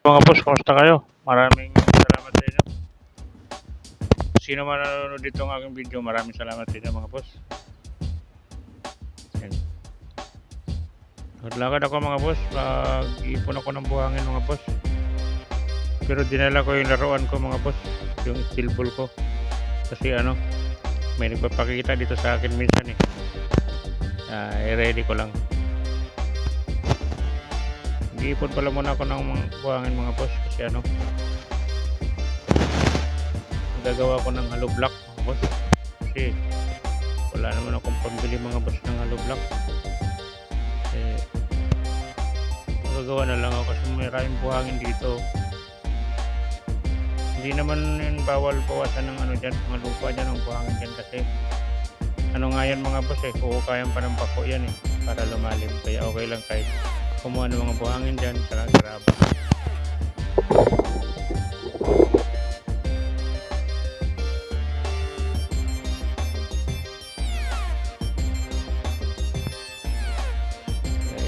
Mga boss, kumusta kayo? Maraming salamat sa inyo. Sino man nanonood dito ng aking video, maraming salamat sa inyo mga boss. Yan. Naglakad ako mga boss, mag-ipon ako ng buhangin mga boss. Pero dinala ko yung laruan ko mga boss, yung steel ball ko. Kasi may nagpapakita dito sa akin minsan eh. I-ready ko lang. Mag-ipon pala muna ako ng buhangin mga boss kasi gagawa ko ng hollow block mga boss. Kasi wala naman akong pambili mga boss ng hollow block. Magagawa na lang ako kasi may maraming buhangin dito. Hindi naman yun bawal bawasan ng dyan, mga lupa dyan, ang buhangin dyan kasi nga yan mga boss kukukayan pa ng bako yan para lumalim, kaya okay lang kahit kumuha ng mga buhangin dyan saka graba.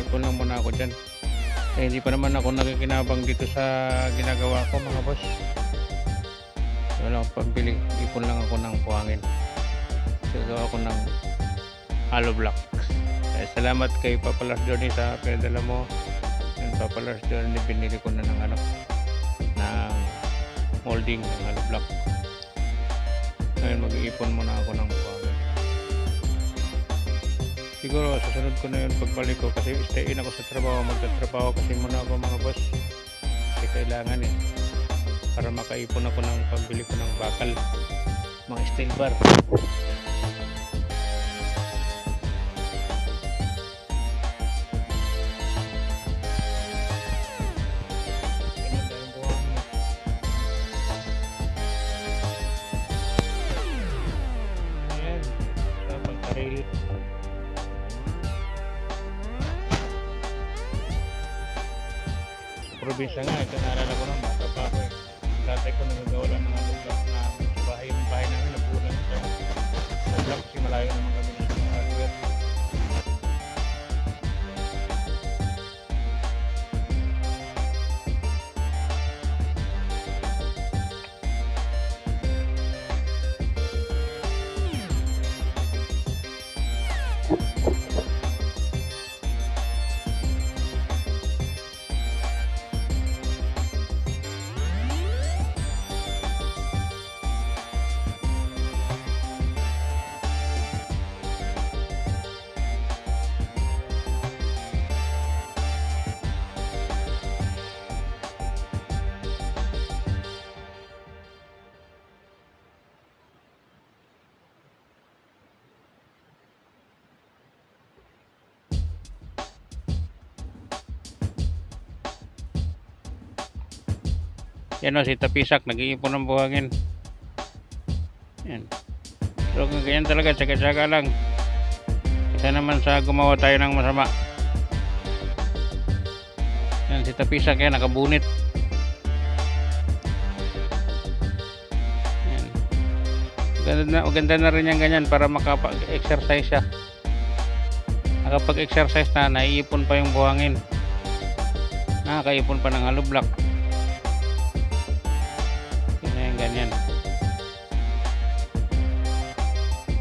Ipon lang muna ako dyan. Hindi pa naman ako nakikinabang dito sa ginagawa ko mga boss. Wala akong pambili, ipon lang ako ng buhangin. Gagawa ko ng hollow blocks. Salamat kay Papa Lars Johnny sa pinadala mo. Yung Papa Lars Johnny, binili ko na ng molding ng hollow block. Ngayon mag-iipon muna ako ng buhangin. Siguro susunod ko na yun pagbalik ko kasi stay in ako sa trabaho. Magtatrabaho kasi muna ako mga boss. Kasi kailangan para makaipon ako ng pambili ko ng bakal, mga steel bar. Ayan, tapang karili. Probinsya nga, ito naalala ko ng bata pa ako Dati ko nagagawa lang ng block na bahay namin na bulan sa block kasi malayo naman kami ng hardware. Yan si Tapisak, nag-iipon ng buhangin. Yan. So kung ganyan talaga, tsaga-tsaga lang. Kasi naman sa gumawa tayo ng masama. Yan si Tapisak, yan nakabunit. Yan. Ganda na rin yan ganyan para makapag-exercise siya. Nakapag-exercise na, naiipon pa yung buhangin. Nakakaipon pa ng hollow block. Ganyan.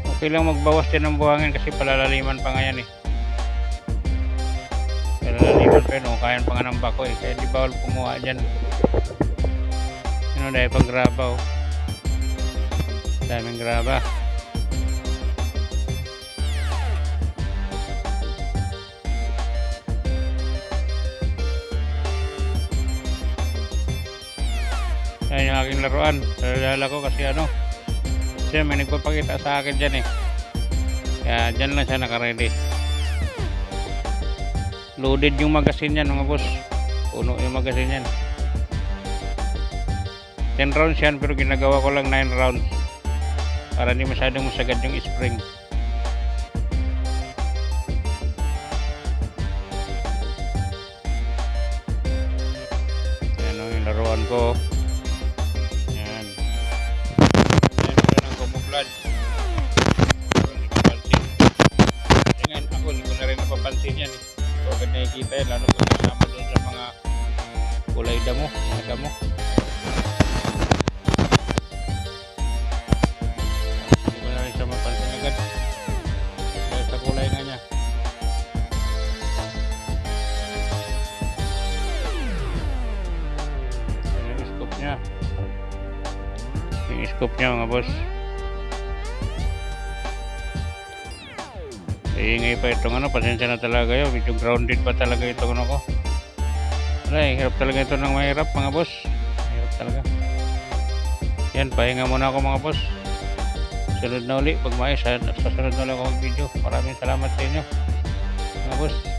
Okay lang magbawas din ng buhangin kasi palalaliman pa nga yan Palalaliman pa yun, kaya pa nga ng bako kaya di bawal kumuha dyan. Dahil pang graba daming graba. Ayan yung aking laruan. Nalala ko kasi kasi may nagpapakita sa akin dyan kaya dyan lang siya nakaready. Loaded yung magazine yan mga boss. Puno yung magazine yan. 10 rounds yan pero ginagawa ko lang 9 rounds para hindi masyadong masagad yung spring. Ayan yung laruan ko. Ako hindi ko na rin napapansin yan So agad nakikita yan lalo kung kasama doon sa mga kulay damo, mga damo. Hindi ko na rin siya mapansin agad dahil sa kulay nga niya. Yan yung scope niya. Yung scope niya mga boss. Iingay pa itong ano, pasensya na talaga yun. Medyo grounded pa talaga itong ano ko. Wala, hirap talaga ito ng mahirap mga boss. Hirap talaga. Yan, pahinga muna ako mga boss. Sunod na uli, pag maayos, sa sunod na ulit ako mag-video. Maraming salamat sa inyo mga boss.